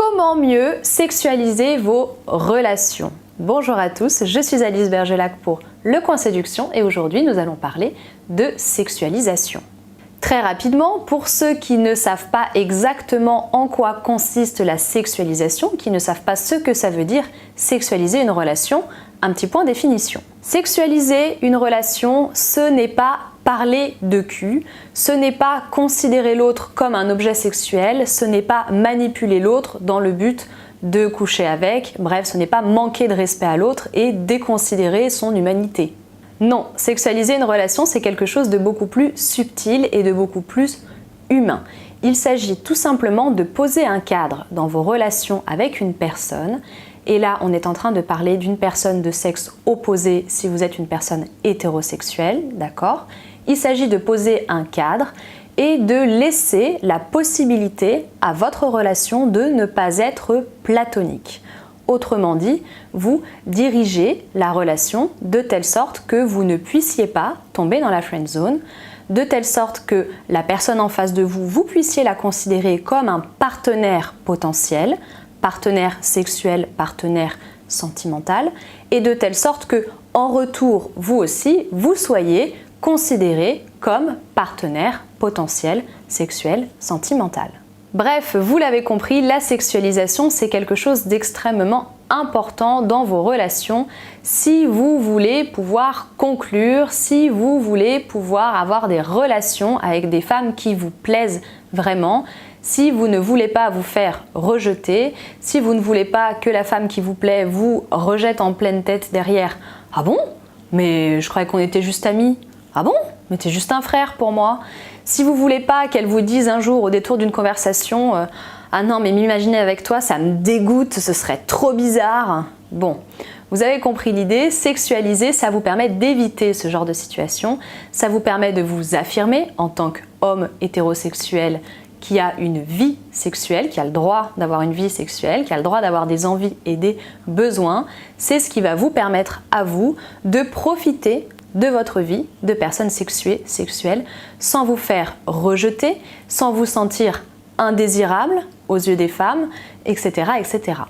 Comment mieux sexualiser vos relations? Bonjour à tous, je suis Alice Bergelac pour Le Coin Séduction et aujourd'hui nous allons parler de sexualisation. Très rapidement, pour ceux qui ne savent pas exactement en quoi consiste la sexualisation, qui ne savent pas ce que ça veut dire sexualiser une relation, un petit point définition. Sexualiser une relation, ce n'est pas parler de cul, ce n'est pas considérer l'autre comme un objet sexuel, ce n'est pas manipuler l'autre dans le but de coucher avec, bref, ce n'est pas manquer de respect à l'autre et déconsidérer son humanité. Non, sexualiser une relation, c'est quelque chose de beaucoup plus subtil et de beaucoup plus humain. Il s'agit tout simplement de poser un cadre dans vos relations avec une personne. Et là, on est en train de parler d'une personne de sexe opposé si vous êtes une personne hétérosexuelle, d'accord? Il s'agit de poser un cadre et de laisser la possibilité à votre relation de ne pas être platonique. Autrement dit, vous dirigez la relation de telle sorte que vous ne puissiez pas tomber dans la friend zone, de telle sorte que la personne en face de vous, vous puissiez la considérer comme un partenaire potentiel, partenaire sexuel, partenaire sentimental, et de telle sorte que, en retour, vous aussi, vous soyez considéré comme partenaire potentiel sexuel, sentimental. Bref, vous l'avez compris, la sexualisation, c'est quelque chose d'extrêmement important dans vos relations si vous voulez pouvoir conclure, si vous voulez pouvoir avoir des relations avec des femmes qui vous plaisent vraiment, si vous ne voulez pas vous faire rejeter, si vous ne voulez pas que la femme qui vous plaît vous rejette en pleine tête derrière. Ah bon? Mais je croyais qu'on était juste amis. Ah bon? Mais t'es juste un frère pour moi. Si vous voulez pas qu'elle vous dise un jour au détour d'une conversation ah non mais m'imaginer avec toi ça me dégoûte, ce serait trop bizarre. Bon, vous avez compris l'idée, sexualiser ça vous permet d'éviter ce genre de situation, ça vous permet de vous affirmer en tant qu'homme hétérosexuel qui a une vie sexuelle, qui a le droit d'avoir une vie sexuelle, qui a le droit d'avoir des envies et des besoins. C'est ce qui va vous permettre à vous de profiter de votre vie de personne sexuelle sans vous faire rejeter, sans vous sentir indésirable aux yeux des femmes, etc., etc.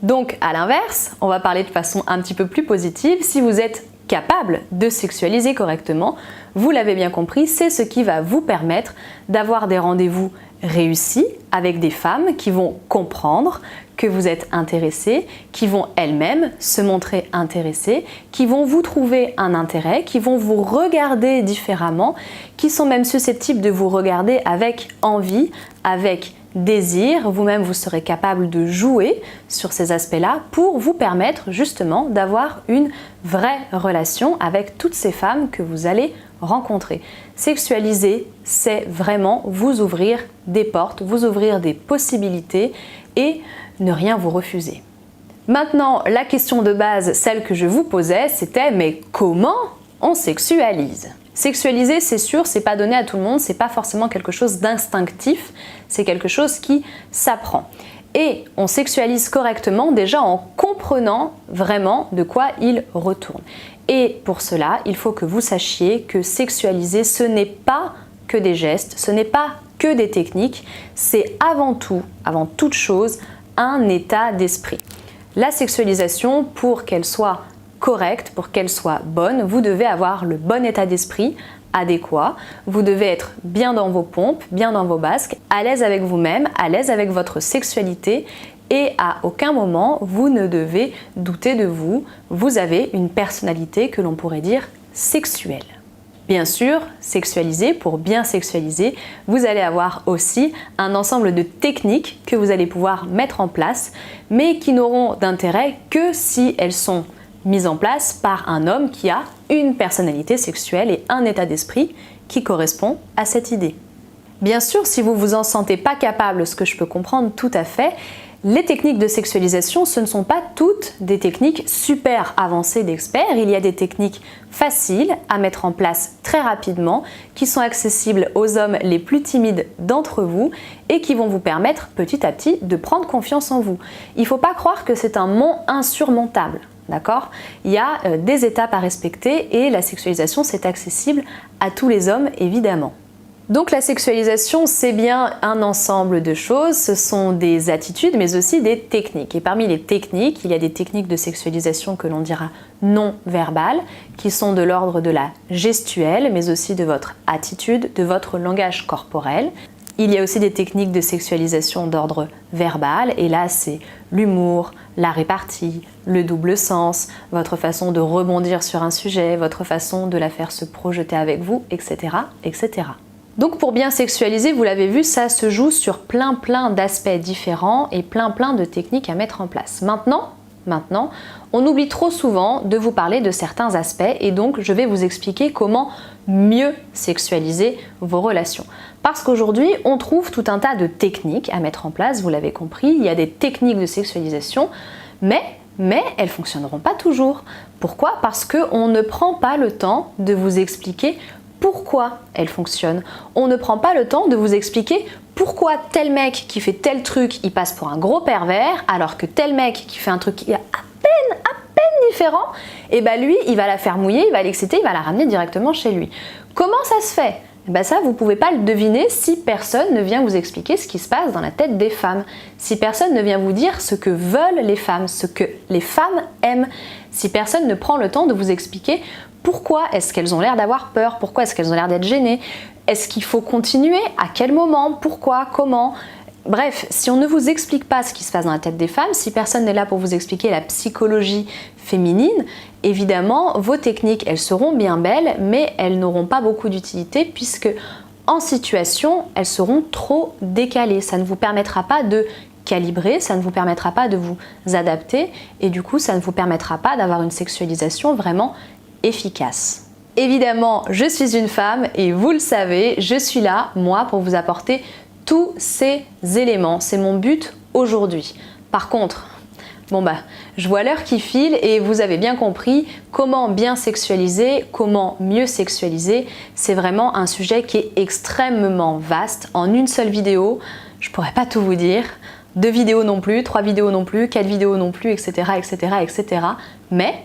Donc à l'inverse, on va parler de façon un petit peu plus positive, si vous êtes capable de sexualiser correctement, vous l'avez bien compris, c'est ce qui va vous permettre d'avoir des rendez-vous réussis avec des femmes qui vont comprendre que vous êtes intéressé, qui vont elles-mêmes se montrer intéressées, qui vont vous trouver un intérêt, qui vont vous regarder différemment, qui sont même susceptibles de vous regarder avec envie, avec désir. Vous-même, vous serez capable de jouer sur ces aspects-là pour vous permettre justement d'avoir une vraie relation avec toutes ces femmes que vous allez rencontrer. Sexualiser, c'est vraiment vous ouvrir des portes, vous ouvrir des possibilités et ne rien vous refuser. Maintenant, la question de base, celle que je vous posais, c'était mais comment on sexualise? Sexualiser, c'est sûr, c'est pas donné à tout le monde, c'est pas forcément quelque chose d'instinctif, c'est quelque chose qui s'apprend. Et on sexualise correctement déjà en comprenant vraiment de quoi il retourne. Et pour cela, il faut que vous sachiez que sexualiser, ce n'est pas que des gestes, ce n'est pas que des techniques, c'est avant tout, avant toute chose, un état d'esprit. La sexualisation, pour qu'elle soit correcte, pour qu'elle soit bonne, vous devez avoir le bon état d'esprit adéquat, vous devez être bien dans vos pompes, bien dans vos basques, à l'aise avec vous-même, à l'aise avec votre sexualité et à aucun moment vous ne devez douter de vous, vous avez une personnalité que l'on pourrait dire sexuelle. Bien sûr, sexualiser, pour bien sexualiser, vous allez avoir aussi un ensemble de techniques que vous allez pouvoir mettre en place, mais qui n'auront d'intérêt que si elles sont mises en place par un homme qui a une personnalité sexuelle et un état d'esprit qui correspond à cette idée. Bien sûr, si vous vous en sentez pas capable, ce que je peux comprendre tout à fait, les techniques de sexualisation, ce ne sont pas toutes des techniques super avancées d'experts. Il y a des techniques faciles à mettre en place très rapidement, qui sont accessibles aux hommes les plus timides d'entre vous et qui vont vous permettre petit à petit de prendre confiance en vous. Il ne faut pas croire que c'est un mont insurmontable. D'accord ? Il y a des étapes à respecter et la sexualisation, c'est accessible à tous les hommes, évidemment. Donc la sexualisation, c'est bien un ensemble de choses, ce sont des attitudes mais aussi des techniques. Et parmi les techniques, il y a des techniques de sexualisation que l'on dira non verbales, qui sont de l'ordre de la gestuelle, mais aussi de votre attitude, de votre langage corporel. Il y a aussi des techniques de sexualisation d'ordre verbal, et là c'est l'humour, la répartie, le double sens, votre façon de rebondir sur un sujet, votre façon de la faire se projeter avec vous, etc., etc. Donc pour bien sexualiser, vous l'avez vu, ça se joue sur plein d'aspects différents et plein de techniques à mettre en place. Maintenant, on oublie trop souvent de vous parler de certains aspects et donc je vais vous expliquer comment mieux sexualiser vos relations. Parce qu'aujourd'hui, on trouve tout un tas de techniques à mettre en place, vous l'avez compris, il y a des techniques de sexualisation, mais elles ne fonctionneront pas toujours. Pourquoi? Parce qu'on ne prend pas le temps de vous expliquer pourquoi elles fonctionnent. On ne prend pas le temps de vous expliquer pourquoi tel mec qui fait tel truc, il passe pour un gros pervers, alors que tel mec qui fait un truc qui est à peine différent, et ben lui, il va la faire mouiller, il va l'exciter, il va la ramener directement chez lui. Comment ça se fait? Ben ça, vous ne pouvez pas le deviner si personne ne vient vous expliquer ce qui se passe dans la tête des femmes, si personne ne vient vous dire ce que veulent les femmes, ce que les femmes aiment, si personne ne prend le temps de vous expliquer pourquoi est-ce qu'elles ont l'air d'avoir peur, pourquoi est-ce qu'elles ont l'air d'être gênées, est-ce qu'il faut continuer, à quel moment, pourquoi, comment. Bref, si on ne vous explique pas ce qui se passe dans la tête des femmes, si personne n'est là pour vous expliquer la psychologie féminine, évidemment, vos techniques, elles seront bien belles, mais elles n'auront pas beaucoup d'utilité puisque en situation, elles seront trop décalées. Ça ne vous permettra pas de calibrer, ça ne vous permettra pas de vous adapter et du coup, ça ne vous permettra pas d'avoir une sexualisation vraiment efficace. Évidemment, je suis une femme et vous le savez, je suis là, moi, pour vous apporter tous ces éléments. C'est mon but aujourd'hui. Par contre, je vois l'heure qui file et vous avez bien compris comment bien sexualiser, comment mieux sexualiser. C'est vraiment un sujet qui est extrêmement vaste. En une seule vidéo, je pourrais pas tout vous dire. 2 vidéos non plus, 3 vidéos non plus, 4 vidéos non plus, etc., etc. Mais,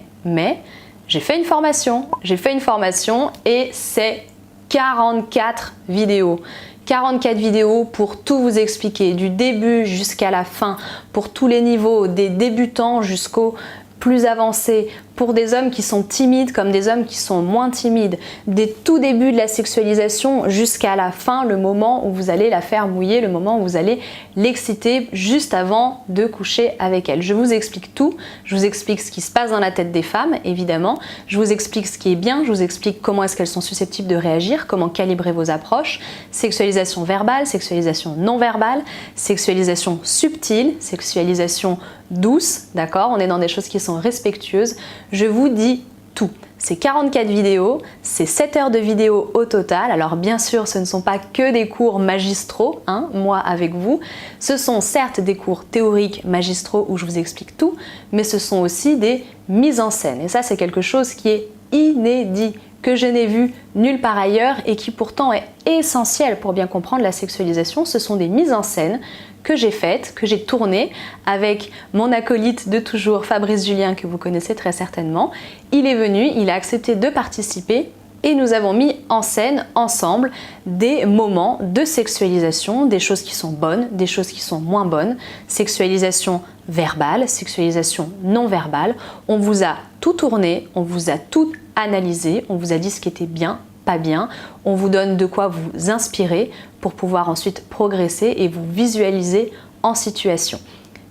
j'ai fait une formation et c'est 44 vidéos. 44 vidéos pour tout vous expliquer, du début jusqu'à la fin, pour tous les niveaux, des débutants jusqu'aux plus avancés, pour des hommes qui sont timides comme des hommes qui sont moins timides, des tout débuts de la sexualisation jusqu'à la fin, le moment où vous allez la faire mouiller, le moment où vous allez l'exciter juste avant de coucher avec elle. Je vous explique tout, je vous explique ce qui se passe dans la tête des femmes, évidemment, je vous explique ce qui est bien, je vous explique comment est-ce qu'elles sont susceptibles de réagir, comment calibrer vos approches, sexualisation verbale, sexualisation non verbale, sexualisation subtile, sexualisation douce, d'accord? On est dans des choses qui sont respectueuses. Je vous dis tout. C'est 44 vidéos, c'est 7 heures de vidéo au total. Alors bien sûr, ce ne sont pas que des cours magistraux, moi avec vous. Ce sont certes des cours théoriques magistraux où je vous explique tout, mais ce sont aussi des mises en scène. Et ça, c'est quelque chose qui est inédit, que je n'ai vu nulle part ailleurs et qui pourtant est essentiel pour bien comprendre la sexualisation. Ce sont des mises en scène que j'ai faites, que j'ai tournées avec mon acolyte de toujours, Fabrice Julien, que vous connaissez très certainement. Il est venu, il a accepté de participer et nous avons mis en scène ensemble des moments de sexualisation, des choses qui sont bonnes, des choses qui sont moins bonnes, sexualisation verbale, sexualisation non verbale. On vous a tout tourné, on vous a tout analysé, on vous a dit ce qui était bien, pas bien, on vous donne de quoi vous inspirer pour pouvoir ensuite progresser et vous visualiser en situation.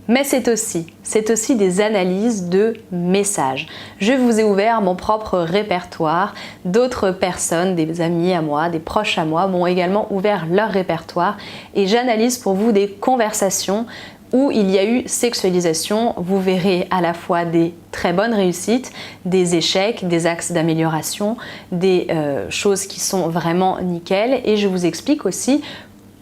Mais c'est aussi des analyses de messages. Je vous ai ouvert mon propre répertoire. D'autres personnes, des amis à moi, des proches à moi, m'ont également ouvert leur répertoire et j'analyse pour vous des conversations où il y a eu sexualisation. Vous verrez à la fois des très bonnes réussites, des échecs, des axes d'amélioration, des choses qui sont vraiment nickel et je vous explique aussi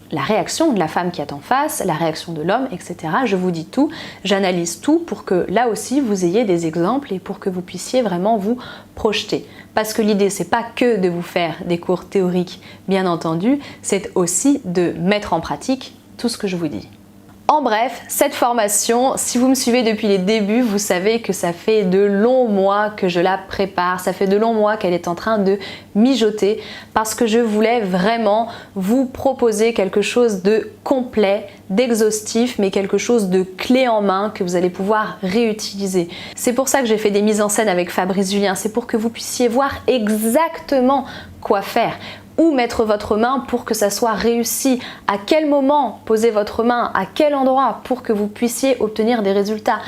la réaction de la femme qui est en face, la réaction de l'homme, etc. Je vous dis tout, j'analyse tout pour que là aussi vous ayez des exemples et pour que vous puissiez vraiment vous projeter. Parce que l'idée, c'est pas que de vous faire des cours théoriques, bien entendu, c'est aussi de mettre en pratique tout ce que je vous dis. En bref, cette formation, si vous me suivez depuis les débuts, vous savez que ça fait de longs mois que je la prépare, ça fait de longs mois qu'elle est en train de mijoter parce que je voulais vraiment vous proposer quelque chose de complet, d'exhaustif, mais quelque chose de clé en main que vous allez pouvoir réutiliser. C'est pour ça que j'ai fait des mises en scène avec Fabrice Julien, c'est pour que vous puissiez voir exactement quoi faire. Où mettre votre main pour que ça soit réussi, à quel moment poser votre main, à quel endroit pour que vous puissiez obtenir des résultats.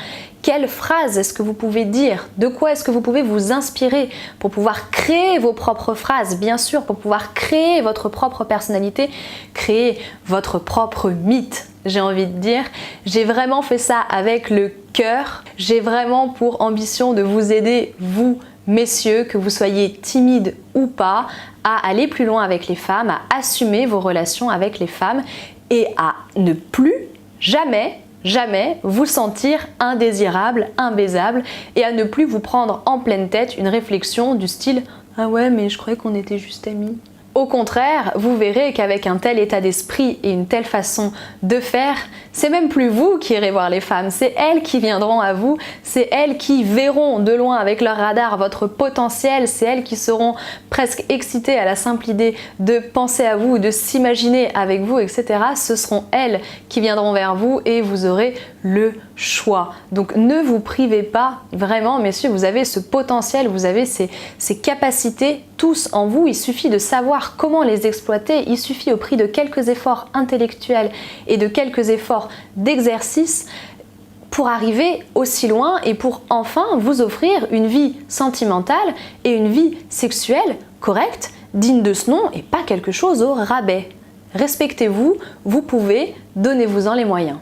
Quelle phrase est-ce que vous pouvez dire? De quoi est-ce que vous pouvez vous inspirer pour pouvoir créer vos propres phrases, bien sûr, pour pouvoir créer votre propre personnalité, créer votre propre mythe, j'ai envie de dire. J'ai vraiment fait ça avec le cœur. J'ai vraiment pour ambition de vous aider, vous, messieurs, que vous soyez timide ou pas, à aller plus loin avec les femmes, à assumer vos relations avec les femmes et à ne plus jamais vous sentir indésirable, imbaisable et à ne plus vous prendre en pleine tête une réflexion du style « Ah ouais, mais je croyais qu'on était juste amis ». Au contraire, vous verrez qu'avec un tel état d'esprit et une telle façon de faire, c'est même plus vous qui irez voir les femmes, c'est elles qui viendront à vous, c'est elles qui verront de loin avec leur radar votre potentiel, c'est elles qui seront presque excitées à la simple idée de penser à vous, de s'imaginer avec vous, etc. Ce seront elles qui viendront vers vous et vous aurez le choix. Donc ne vous privez pas, vraiment messieurs, vous avez ce potentiel, vous avez ces capacités tous en vous, il suffit de savoir comment les exploiter, il suffit au prix de quelques efforts intellectuels et de quelques efforts d'exercice pour arriver aussi loin et pour enfin vous offrir une vie sentimentale et une vie sexuelle correcte, digne de ce nom et pas quelque chose au rabais. Respectez-vous, vous pouvez, donnez-vous-en les moyens.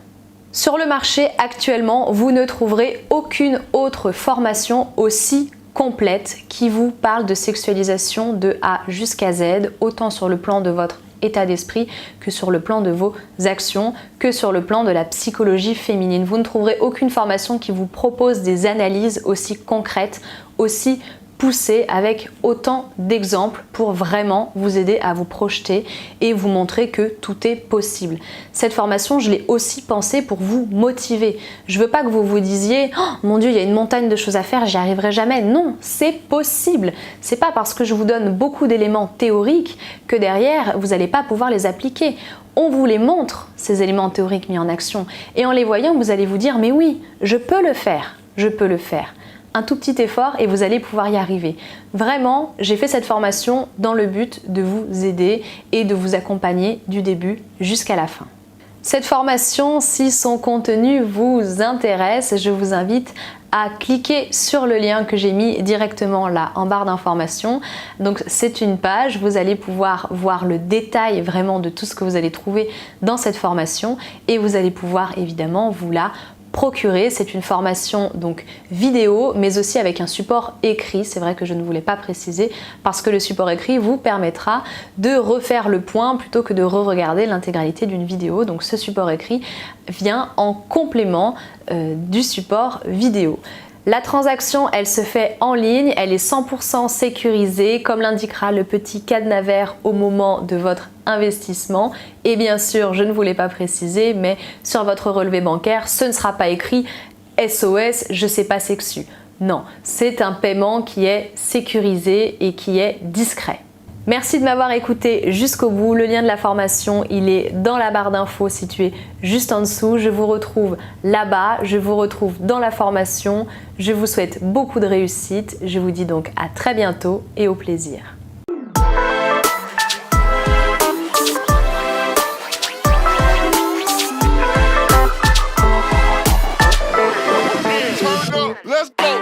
Sur le marché actuellement, vous ne trouverez aucune autre formation aussi complète qui vous parle de sexualisation de A jusqu'à Z, autant sur le plan de votre état d'esprit que sur le plan de vos actions, que sur le plan de la psychologie féminine. Vous ne trouverez aucune formation qui vous propose des analyses aussi concrètes, aussi poussées, avec autant d'exemples pour vraiment vous aider à vous projeter et vous montrer que tout est possible. Cette formation, je l'ai aussi pensée pour vous motiver. Je veux pas que vous vous disiez « Oh mon Dieu, il y a une montagne de choses à faire, j'y arriverai jamais ». Non, c'est possible. C'est pas parce que je vous donne beaucoup d'éléments théoriques que derrière, vous n'allez pas pouvoir les appliquer. On vous les montre, ces éléments théoriques mis en action. Et en les voyant, vous allez vous dire « Mais oui, je peux le faire, je peux le faire ». Un tout petit effort et vous allez pouvoir y arriver. Vraiment, j'ai fait cette formation dans le but de vous aider et de vous accompagner du début jusqu'à la fin. Cette formation, si son contenu vous intéresse, je vous invite à cliquer sur le lien que j'ai mis directement là en barre d'informations. Donc c'est une page, vous allez pouvoir voir le détail vraiment de tout ce que vous allez trouver dans cette formation et vous allez pouvoir évidemment vous la procurer. C'est une formation donc vidéo mais aussi avec un support écrit. C'est vrai que je ne voulais pas préciser parce que le support écrit vous permettra de refaire le point plutôt que de re-regarder l'intégralité d'une vidéo. Donc ce support écrit vient en complément du support vidéo. La transaction, elle se fait en ligne, elle est 100% sécurisée, comme l'indiquera le petit cadenas vert au moment de votre investissement. Et bien sûr, je ne vous l'ai pas précisé, mais sur votre relevé bancaire, ce ne sera pas écrit SOS, je sais pas sexu. Non, c'est un paiement qui est sécurisé et qui est discret. Merci de m'avoir écouté jusqu'au bout. Le lien de la formation, il est dans la barre d'infos située juste en dessous. Je vous retrouve là-bas, je vous retrouve dans la formation. Je vous souhaite beaucoup de réussite. Je vous dis donc à très bientôt et au plaisir. Let's go.